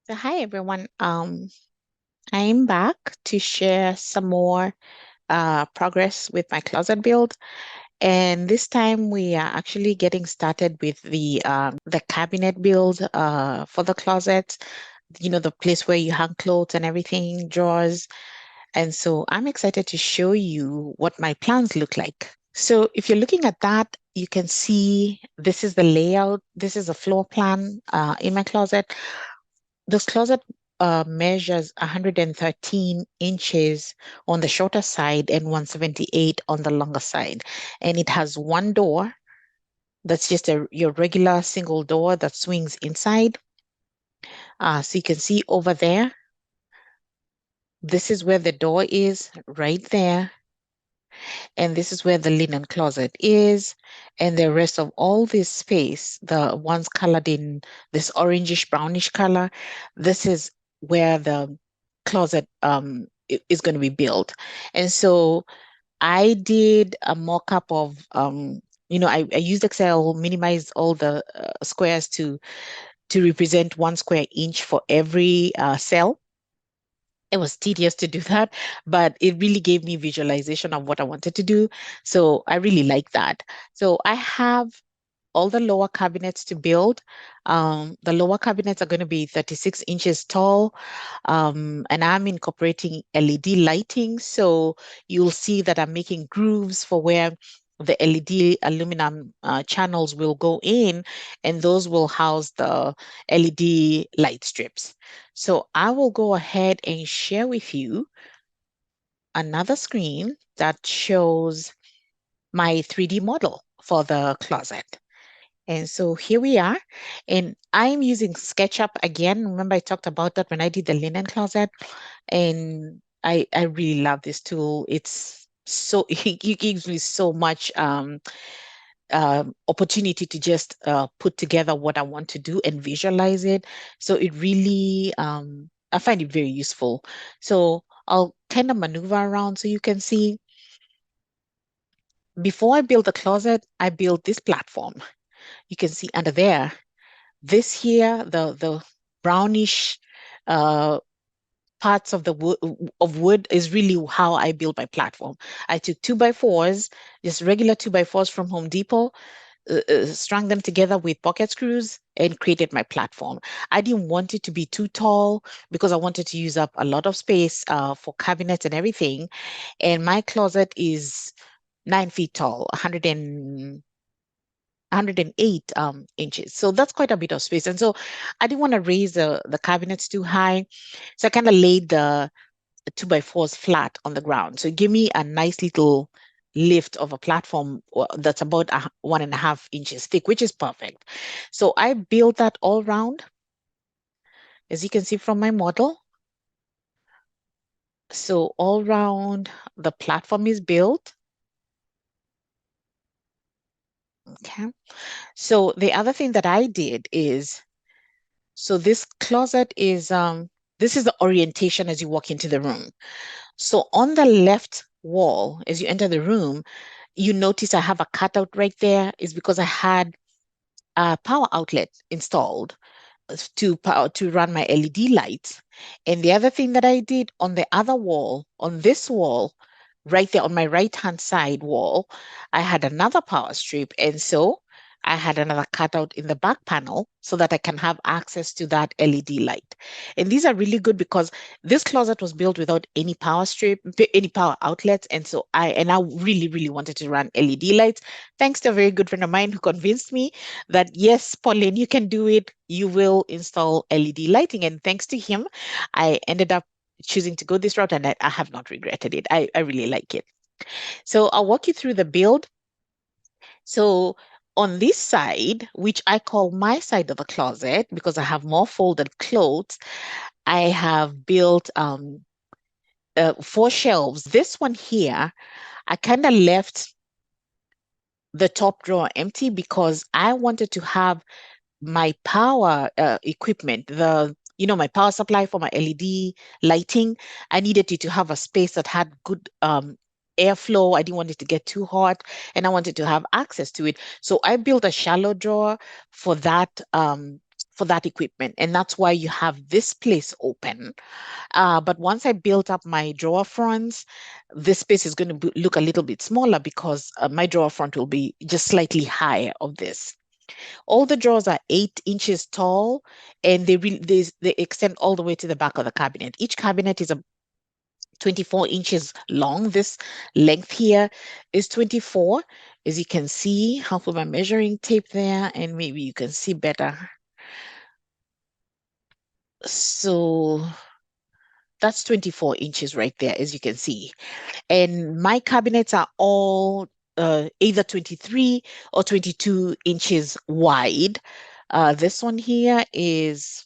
So hi everyone. I'm back to share some more progress with my closet build, and this time we are actually getting started with the cabinet build for the closet. You know, the place where you hang clothes and everything, drawers. And so I'm excited to show you what my plans look like. So if you're looking at that, you can see this is the layout. This is a floor plan in my closet. This closet measures 113 inches on the shorter side and 178 on the longer side. And it has one door that's just your regular single door that swings inside. So you can see over there, this is where the door is right there. And this is where the linen closet is. And the rest of all this space, the ones colored in this orangish brownish color, this is where the closet is going to be built. And so I did a mock-up of I used Excel, minimized all the squares to represent 1 square inch for every cell. It was tedious to do that, but it really gave me visualization of what I wanted to do. So I really like that. So I have all the lower cabinets to build. The lower cabinets are going to be 36 inches tall, and I'm incorporating LED lighting. So you'll see that I'm making grooves for where the LED aluminum channels will go in, and those will house the LED light strips. So I will go ahead and share with you another screen that shows my 3D model for the closet. And so here we are. And I'm using SketchUp again. Remember, I talked about that when I did the linen closet. And I really love this tool. It's so, it gives me so much opportunity to just put together what I want to do and visualize it. So it really, I find it very useful. So I'll kind of maneuver around so you can see. Before I built the closet, I built this platform. You can see under there. This here, the brownish uh, parts of the wood is really how I build my platform. I took 2x4s, just regular 2x4s from Home Depot, strung them together with pocket screws and created my platform. I didn't want it to be too tall because I wanted to use up a lot of space for cabinets and everything. And my closet is 9 feet tall, 108 inches. So that's quite a bit of space. And so I didn't want to raise the cabinets too high. So I kind of laid the 2x4s flat on the ground. So give me a nice little lift of a platform that's about 1.5 inches thick, which is perfect. So I built that all round, as you can see from my model. So all round the platform is built. Okay. So the other thing that I did is, so this closet is, this is the orientation as you walk into the room. So on the left wall, as you enter the room, you notice I have a cutout right there. Is because I had a power outlet installed to run my LED lights. And the other thing that I did on the other wall, on this wall, right there on my right-hand side wall, I had another power strip. And so I had another cutout in the back panel so that I can have access to that LED light. And these are really good because this closet was built without any power strip, any power outlets. And so I really, really wanted to run LED lights. Thanks to a very good friend of mine who convinced me that yes, Pauline, you can do it. You will install LED lighting. And thanks to him, I ended up choosing to go this route and I have not regretted it. I really like it. So I'll walk you through the build. So on this side, which I call my side of the closet because I have more folded clothes, I have built 4 shelves. This one here, I kind of left the top drawer empty because I wanted to have my power equipment, my power supply for my LED lighting. I needed it to have a space that had good airflow. I didn't want it to get too hot, and I wanted to have access to it. So I built a shallow drawer for that for that equipment. And that's why you have this place open. But once I built up my drawer fronts, this space is going to look a little bit smaller because my drawer front will be just slightly higher of this. All the drawers are 8 inches tall, and they extend all the way to the back of the cabinet. Each cabinet is a 24 inches long. This length here is 24. As you can see, I'll put my measuring tape there, and maybe you can see better. So that's 24 inches right there, as you can see. And my cabinets are all either 23 or 22 inches wide. This one here is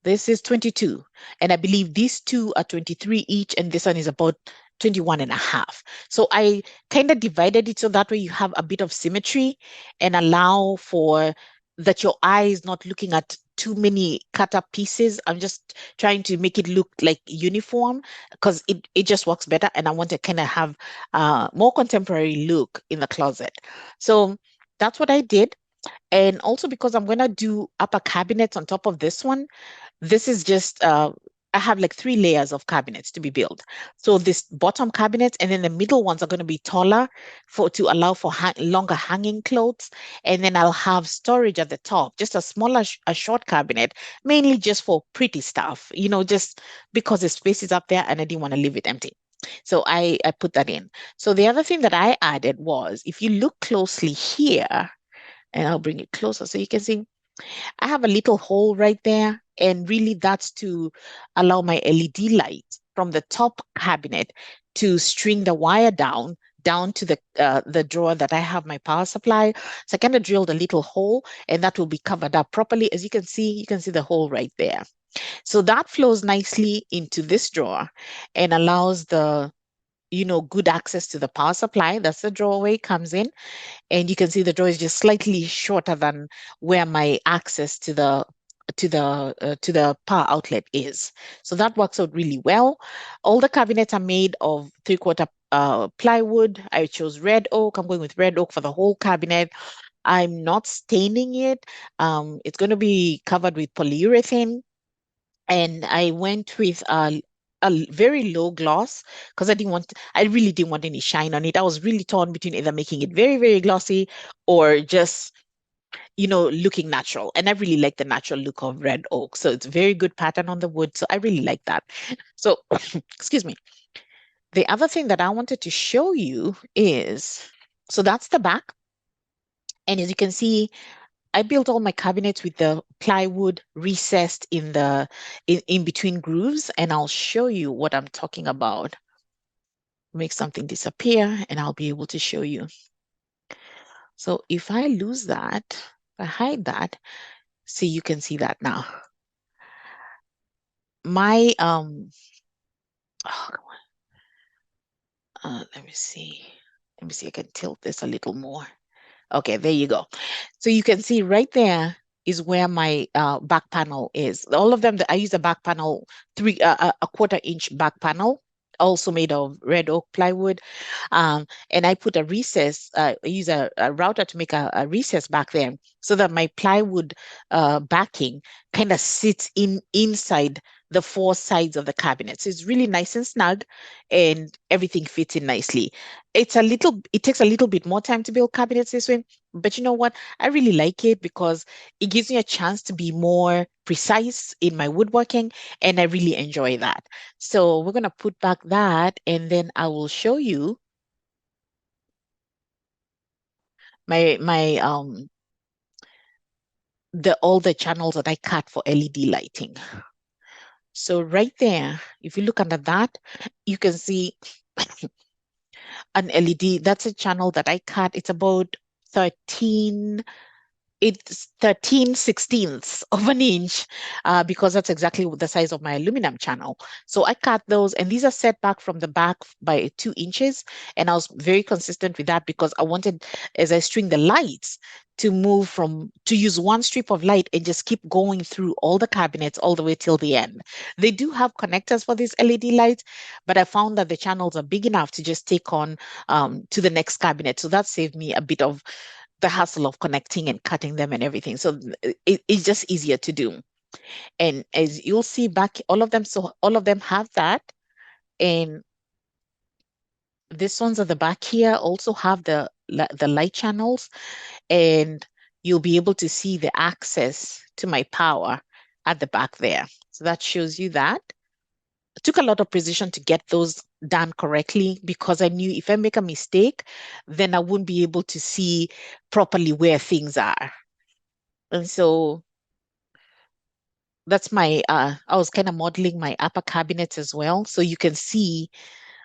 This is 22. And I believe these two are 23 each, and this one is about 21 and a half. So I kind of divided it so that way you have a bit of symmetry and allow for that your eye is not looking at too many cut up pieces. I'm just trying to make it look like uniform because it just works better. And I want to kind of have a more contemporary look in the closet. So that's what I did. And also because I'm going to do upper cabinets on top of this one, this is just I have like 3 layers of cabinets to be built. So this bottom cabinets and then the middle ones are going to be taller to allow for longer hanging clothes. And then I'll have storage at the top, just a smaller, a short cabinet, mainly just for pretty stuff, just because the space is up there and I didn't want to leave it empty. So I put that in. So the other thing that I added was, if you look closely here, and I'll bring it closer so you can see, I have a little hole right there, and really that's to allow my LED light from the top cabinet to string the wire down to the drawer that I have my power supply. So I kind of drilled a little hole, and that will be covered up properly. As you can see the hole right there. So that flows nicely into this drawer and allows the good access to the power supply. That's the drawer where it comes in. And you can see the drawer is just slightly shorter than where my access to the power outlet is. So that works out really well. All the cabinets are made of 3/4 plywood. I chose red oak. I'm going with red oak for the whole cabinet. I'm not staining it. It's going to be covered with polyurethane, and I went with a very low gloss because I really didn't want any shine on it. I was really torn between either making it very, very glossy or just, looking natural. And I really like the natural look of red oak. So it's very good pattern on the wood. So I really like that. So, excuse me. The other thing that I wanted to show you is, so that's the back. And as you can see, I built all my cabinets with the plywood recessed in between grooves, and I'll show you what I'm talking about. Make something disappear, and I'll be able to show you. So if I lose that, if I hide that, see, you can see that now. My oh, come on. Let me see. Let me see. I can tilt this a little more. Okay, there you go. So you can see right there is where my back panel is. All of them, I use a back panel, a 1/4 inch back panel, also made of red oak plywood. And I put a recess, I use a router to make a recess back there so that my plywood backing kind of sits inside the 4 sides of the cabinet. So it's really nice and snug and everything fits in nicely. It takes a little bit more time to build cabinets this way, but you know what? I really like it because it gives me a chance to be more precise in my woodworking, and I really enjoy that. So we're going to put back that, and then I will show you my all the channels that I cut for LED lighting. So right there, if you look under that, you can see an LED. That's a channel that I cut. It's about 13 it's 13/16 of an inch because that's exactly the size of my aluminum channel. So I cut those, and these are set back from the back by 2 inches. And I was very consistent with that because I wanted, as I string the lights, to use one strip of light and just keep going through all the cabinets all the way till the end. They do have connectors for these LED lights, but I found that the channels are big enough to just take on to the next cabinet. So that saved me a bit of the hassle of connecting and cutting them and everything. So it's just easier to do. And as you'll see back, all of them, so all of them have that. And this ones at the back here also have the light channels, and you'll be able to see the access to my power at the back there. So that shows you that. It took a lot of precision to get those done correctly because I knew if I make a mistake, then I wouldn't be able to see properly where things are. And so that's my I was kind of modeling my upper cabinet as well. So you can see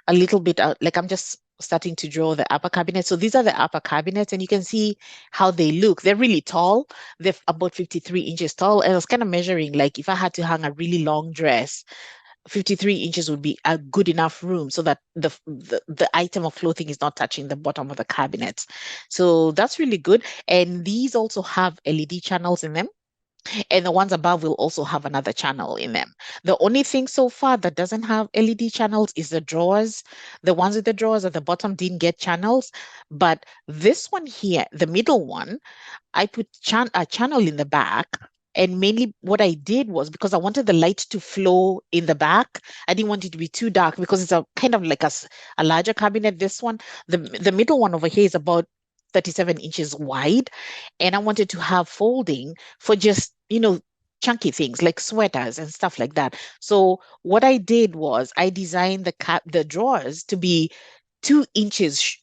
a little bit like I'm just starting to draw the upper cabinet. So these are the upper cabinets, and you can see how they look. They're really tall. They're about 53 inches tall. And I was kind of measuring, like if I had to hang a really long dress, 53 inches would be a good enough room so that the item of clothing is not touching the bottom of the cabinet. So that's really good. And these also have LED channels in them. And the ones above will also have another channel in them. The only thing so far that doesn't have LED channels is the drawers. The ones with the drawers at the bottom didn't get channels. But this one here, the middle one, I put a channel in the back. And mainly what I did was because I wanted the light to flow in the back. I didn't want it to be too dark because it's a kind of like a larger cabinet. This one, the middle one over here is about 37 inches wide. And I wanted to have folding for just, chunky things like sweaters and stuff like that. So what I did was I designed the drawers to be 2 inches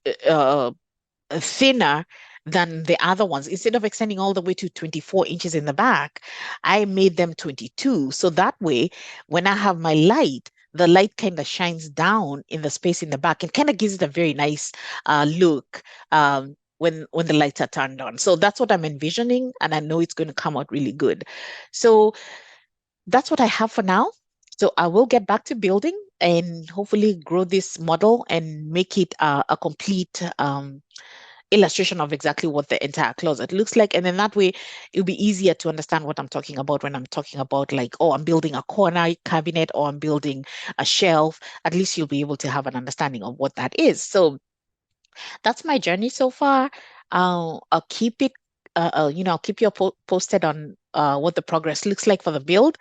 thinner than the other ones. Instead of extending all the way to 24 inches in the back, I made them 22. So that way, when I have my light, the light kind of shines down in the space in the back and kind of gives it a very nice look when the lights are turned on. So that's what I'm envisioning, and I know it's going to come out really good. So that's what I have for now. So I will get back to building and hopefully grow this model and make it a complete illustration of exactly what the entire closet looks like. And then that way it'll be easier to understand what I'm talking about when I'm talking about like, oh, I'm building a corner cabinet or I'm building a shelf. At least you'll be able to have an understanding of what that is. So that's my journey so far. I'll keep it, I'll keep you posted on what the progress looks like for the build.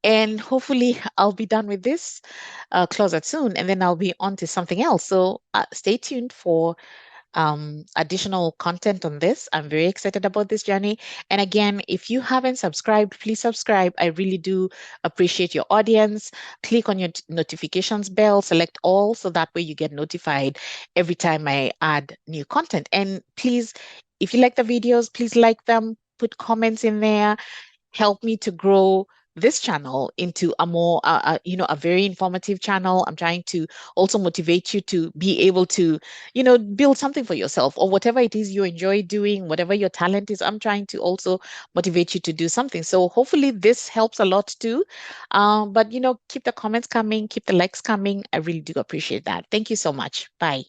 And hopefully I'll be done with this closet soon, and then I'll be on to something else. So stay tuned for additional content on this. I'm very excited about this journey. And again, if you haven't subscribed, please subscribe. I really do appreciate your audience. Click on your notifications bell, select all, so that way you get notified every time I add new content. And please, if you like the videos, please like them, put comments in there, help me to grow this channel into a more a very informative channel. I'm trying to also motivate you to be able to build something for yourself, or whatever it is you enjoy doing, whatever your talent is. I'm trying to also motivate you to do something. So hopefully this helps a lot too. But keep the comments coming, keep the likes coming. I really do appreciate that. Thank you so much. Bye.